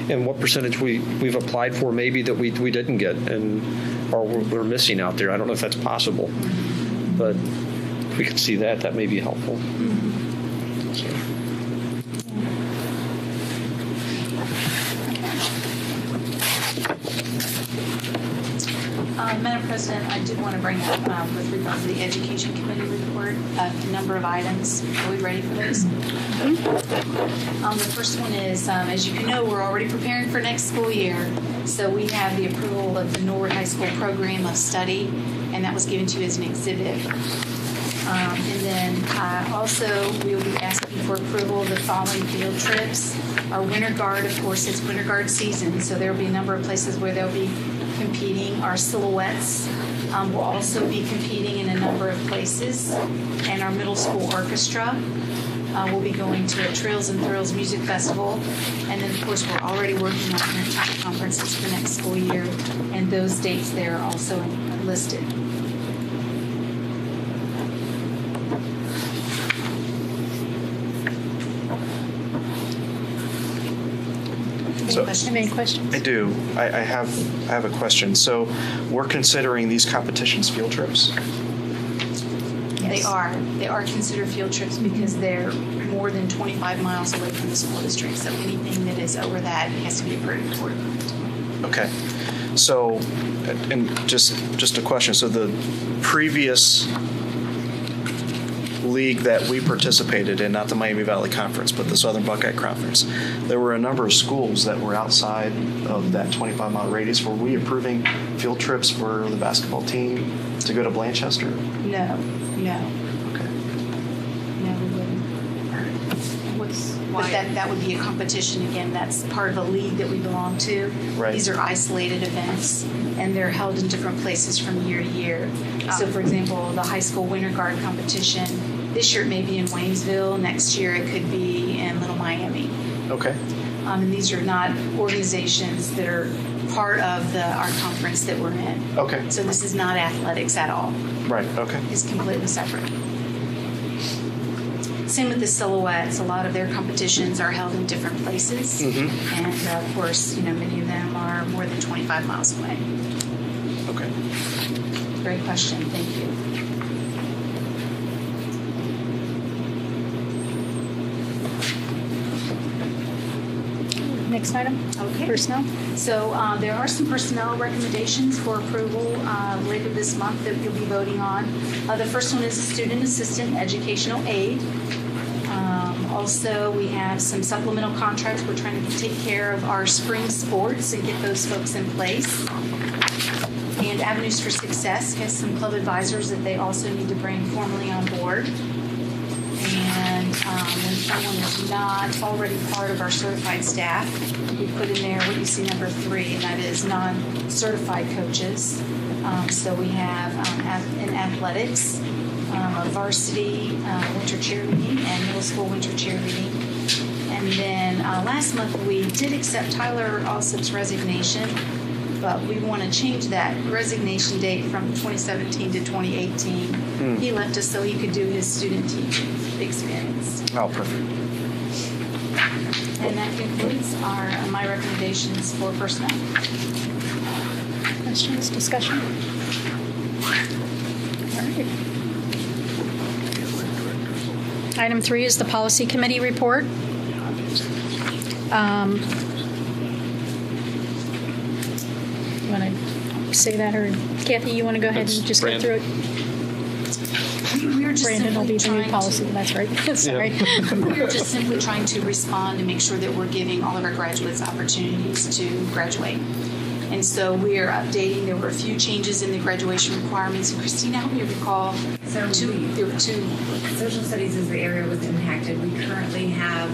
and what percentage we've applied for maybe that we didn't get or we're missing out there. I don't know if that's possible, but if we could see that may be helpful. Madam President, I did want to bring up with regard to the Education Committee report, a number of items. Are we ready for those? The first one is, as you know, we're already preparing for next school year. So we have the approval of the Norwood High School program of study, and that was given to you as an exhibit. And then also we will be asking for approval of the following field trips. Our Winter Guard, of course, it's Winter Guard season, so there will be a number of places where they'll be competing. Our Silhouettes will also be competing in a number of places. And our middle school orchestra will be going to a Trails and Thrills Music Festival. And then, of course, we're already working on parent conferences for next school year, and those dates there are also listed. Any questions? I do. I have a question. So we're considering these competitions field trips? They are considered field trips because they're more than 25 miles away from the school district. So anything that is over that has to be approved for. Okay. So, and just a question. So the previous league that we participated in, not the Miami Valley Conference, but the Southern Buckeye Conference, there were a number of schools that were outside of that 25-mile radius. Were we approving field trips for the basketball team to go to Blanchester? No. Okay. No, we wouldn't. But that would be a competition again. That's part of a league that we belong to. Right. These are isolated events, and they're held in different places from year to year. So, for example, the high school Winter Guard competition, this year it may be in Waynesville. Next year it could be in Little Miami. Okay. And these are not organizations that are part of our conference that we're in. Okay. So this is not athletics at all. Right. Okay. It's completely separate. Same with the Silhouettes. A lot of their competitions are held in different places. Mm-hmm. And of course, many of them are more than 25 miles away. Okay. Great question. Thank you. Next item. Okay. Personnel. So there are some personnel recommendations for approval later this month that you'll be voting on. The first one is a student assistant educational aide. Also, we have some supplemental contracts. We're trying to take care of our spring sports and get those folks in place. And Avenues for Success has some club advisors that they also need to bring formally on board. And when someone is not already part of our certified staff, we put in there what you see number 3, and that is non-certified coaches. So we have in athletics, a varsity winter cheerleading and middle school winter cheerleading. And then last month we did accept Tyler Alsop's resignation, but we want to change that resignation date from 2017 to 2018. He left us so he could do his student teaching experience. Oh, perfect. And that concludes my recommendations for personnel. Questions, discussion? All right. Item 3 is the Policy Committee report. You want to say that, or Kathy, you want to go ahead and just go through it? We're just Brandon will be the new trying policy. to- That's right. Sorry. We're just simply trying to respond and make sure that we're giving all of our graduates opportunities to graduate. And so we are updating. There were a few changes in the graduation requirements. And Christina, help me recall. There were two. Social studies is the area was impacted. We currently have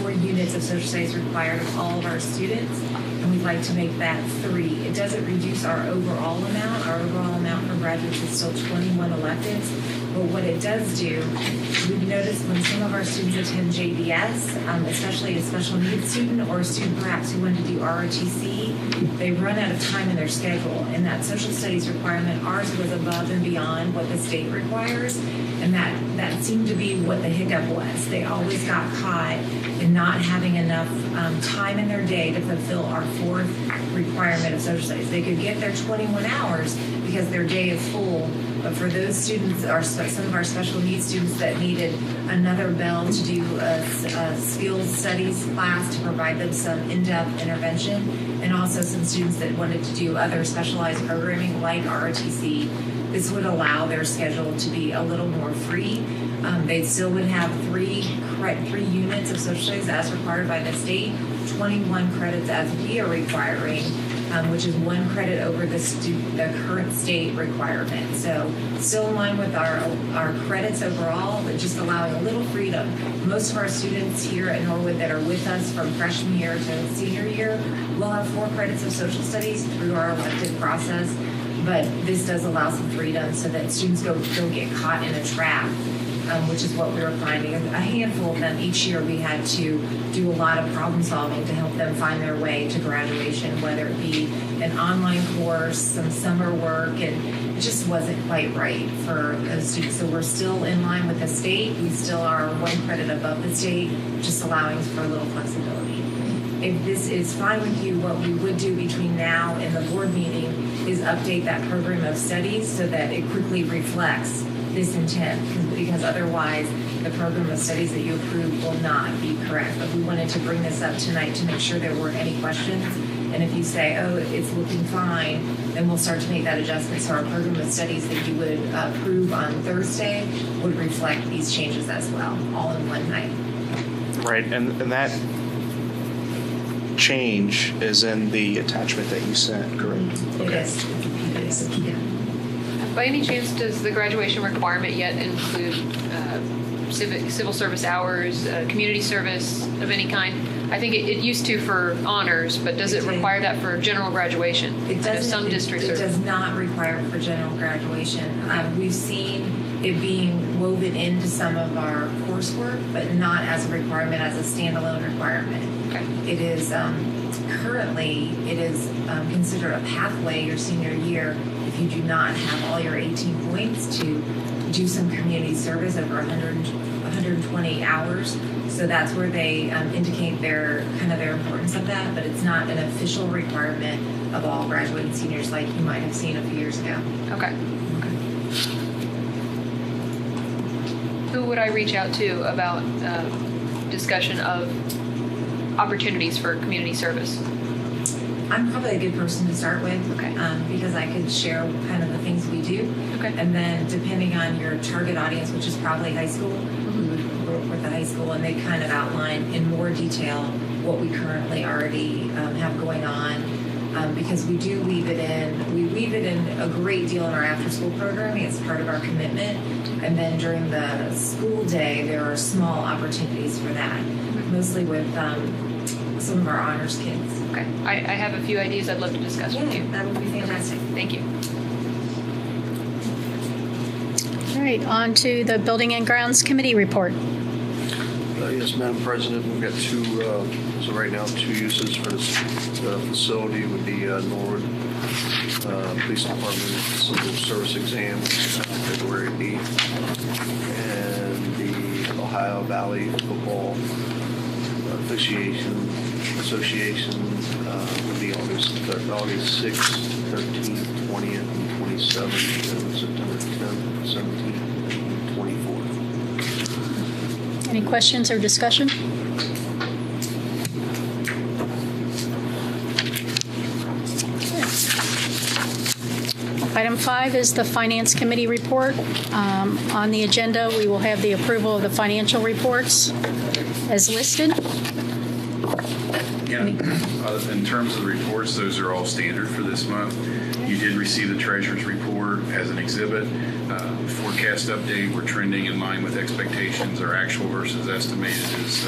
four units of social studies required of all of our students, and we'd like to make that 3. It doesn't reduce our overall amount. Our overall amount for graduates is still 21 electives, But what it does do, we've noticed when some of our students attend JVS, especially a special needs student or a student perhaps who wanted to do ROTC, they run out of time in their schedule. And that social studies requirement, ours was above and beyond what the state requires. And that seemed to be what the hiccup was. They always got caught in not having enough time in their day to fulfill our fourth requirement of social studies. They could get their 21 hours because their day is full, but for those students, some of our special needs students that needed another bell to do a skills studies class to provide them some in-depth intervention, and also some students that wanted to do other specialized programming like ROTC, this would allow their schedule to be a little more free. They still would have three units of social studies as required by the state, 21 credits as we are requiring, which is 1 credit over the current state requirement. So still in line with our credits overall, but just allowing a little freedom. Most of our students here at Norwood that are with us from freshman year to senior year will have 4 credits of social studies through our elective process, but this does allow some freedom so that students don't get caught in a trap, which is what we were finding. A handful of them each year we had to do a lot of problem solving to help them find their way to graduation, whether it be an online course, some summer work, and it just wasn't quite right for those students. So we're still in line with the state. We still are 1 credit above the state, just allowing for a little flexibility. If this is fine with you, what we would do between now and the board meeting is update that program of studies so that it quickly reflects this intent, because otherwise the program of studies that you approve will not be correct. But we wanted to bring this up tonight to make sure there weren't any questions. And if you say, oh, it's looking fine, then we'll start to make that adjustment. So our program of studies that you would approve on Thursday would reflect these changes as well, all in one night. Right, and that change is in the attachment that you sent, correct? It is. Yeah. By any chance, does the graduation requirement yet include civil service hours, community service of any kind? I think it used to for honors, but does it require that for general graduation? It doesn't. Some districts it does not require for general graduation. We've seen it being woven into some of our coursework, but not as a requirement, as a standalone requirement. Okay. It is currently considered a pathway your senior year if you do not have all your 18 points to do some community service over 120 hours. So that's where they indicate their importance of that, but it's not an official requirement of all graduating seniors like you might have seen a few years ago. Okay. Who would I reach out to about discussion of opportunities for community service? I'm probably a good person to start with, Okay. Because I could share kind of the things we do. Okay. And then depending on your target audience, which is probably high school, we would work with the high school and they kind of outline in more detail what we currently already have going on. Because we do weave it in a great deal in our after-school programming. It's part of our commitment. And then during the school day, there are small opportunities for that, mostly with some of our honors kids. Okay. I have a few ideas I'd love to discuss with you. That would be fantastic. Thank you. All right, on to the Building and Grounds Committee report. Yes, Madam President, we've got so right now, 2 uses for this facility would be Norwood Police Department Civil Service Exam, which is February 8th, and the Ohio Valley Football Association would be August 6th, 13th, 20th, and 27th, and September 10th, 17th, and 24th. Any questions or discussion? Item 5 is the Finance Committee report. On the agenda, we will have the approval of the financial reports as listed. Yeah, in terms of the reports, those are all standard for this month. You did receive the treasurer's report as an exhibit. Forecast update, we're trending in line with expectations. Our actual versus estimated is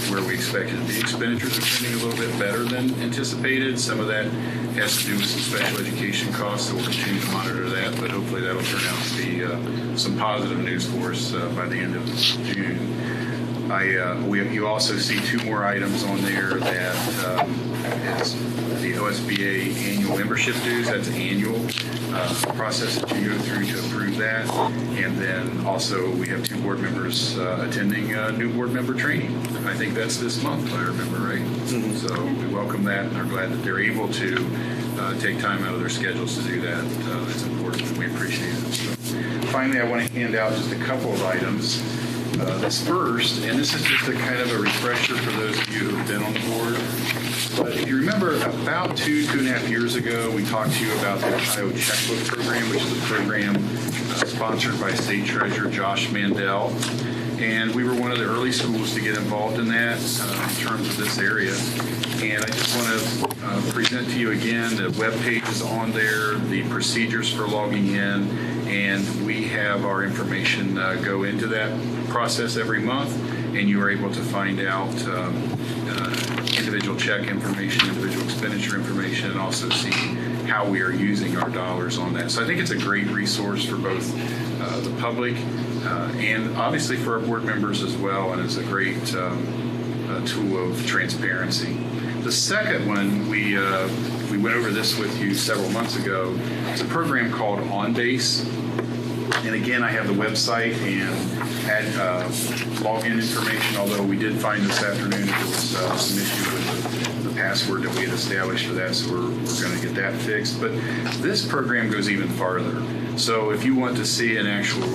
where we expected to be. Expenditures are trending a little bit better than anticipated. Some of that has to do with some special education costs, so we'll continue to monitor that, but hopefully that'll turn out to be some positive news for us by the end of June. You also see two more items on there that is the OSBA annual membership dues. That's annual process that you go through to approve that. And then also we have two board members attending new board member training. I think that's this month, if I remember right. Mm-hmm. So we welcome that and are glad that they're able to take time out of their schedules to do that. That's important and we appreciate it. So finally, I want to hand out just a couple of items. This first, and this is just a kind of a refresher for those of you who have been on the board. But if you remember, about 2.5 years ago, we talked to you about the Ohio Checkbook Program, which is a program sponsored by State Treasurer Josh Mandel. And we were one of the early schools to get involved in that in terms of this area. And I just want to present to you again, the webpage is on there, the procedures for logging in, and we have our information go into that process every month, and you are able to find out individual check information, individual expenditure information, and also see how we are using our dollars on that. So I think it's a great resource for both the public and obviously for our board members as well, and it's a great tool of transparency. The second one, we went over this with you several months ago. It's a program called OnBase. And again, I have the website and had login information, although we did find this afternoon there was some issue with the password that we had established for that, so we're going to get that fixed. But this program goes even farther. So if you want to see an actual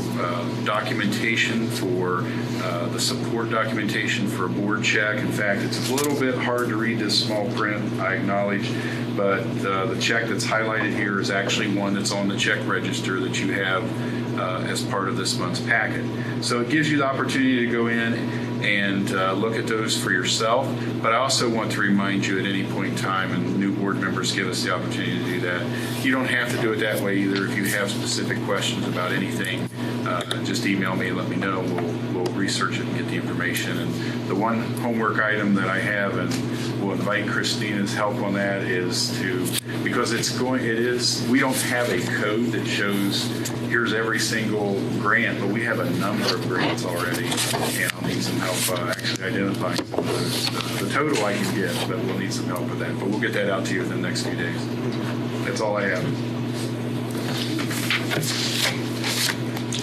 documentation for the support documentation for a board check, in fact, it's a little bit hard to read this small print, I acknowledge, but the check that's highlighted here is actually one that's on the check register that you have as part of this month's packet. So it gives you the opportunity to go in and look at those for yourself. But I also want to remind you at any point in time, and new board members give us the opportunity to do that, you don't have to do it that way either. If you have specific questions about anything, just email me and let me know. We'll research it and get the information. And the one homework item that I have, and we'll invite Christina's help on that, is because we don't have a code that shows here's every single grant, but we have a number of grants already, and I'll need some help actually identifying some of those. The total I can get, but we'll need some help with that. But we'll get that out to you within the next few days. That's all I have.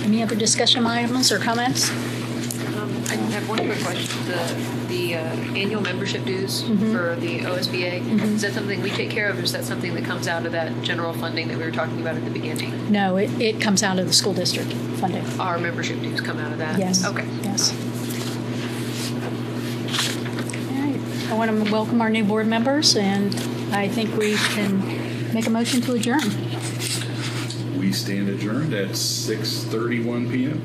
Any other discussion items or comments? I have one quick question. The annual membership dues for the OSBA, is that something we take care of, or is that something that comes out of that general funding that we were talking about at the beginning? No, it comes out of the school district funding. Our membership dues come out of that? Yes. Okay. Yes. All right. I want to welcome our new board members, and I think we can make a motion to adjourn. We stand adjourned at 6:31 p.m.